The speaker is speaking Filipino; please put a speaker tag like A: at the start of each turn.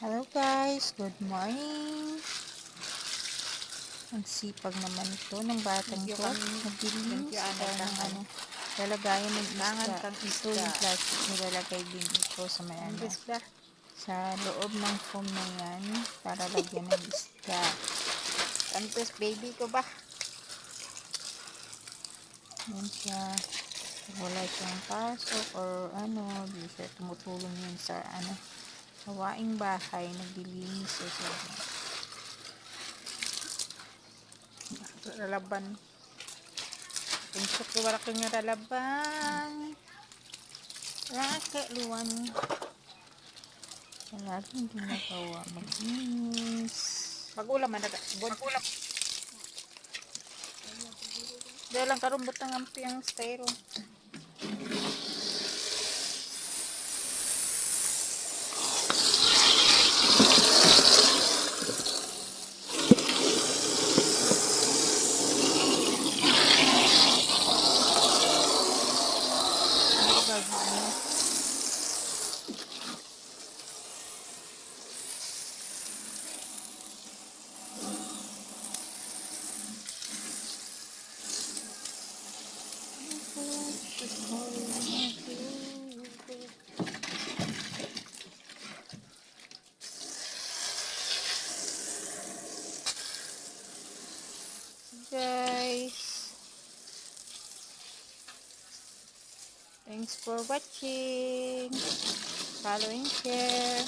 A: Hello guys, good morning. Ang sipag naman ito ng batang
B: Medyo
A: to. Naglinis ng lalagayan ng isda. Ito yung plastic nilalagay din ito sa may sa loob ng foam na yan para lagyan ng isda.
B: Santos baby ko ba?
A: Yan siya. Wala siyang pasok or di siya tumutulong yun sa gawaing bahay. Naglilinis siya.
B: Lalaban. Pinsok ko wala ko nga lalaban.
A: Rake, luwan. Wala rin ginagawa. Maglinis.
B: Magulam man na. Magulam. Dahil lang karumbot ng ampi ang styro.
A: Guys, thanks for watching. Follow and share.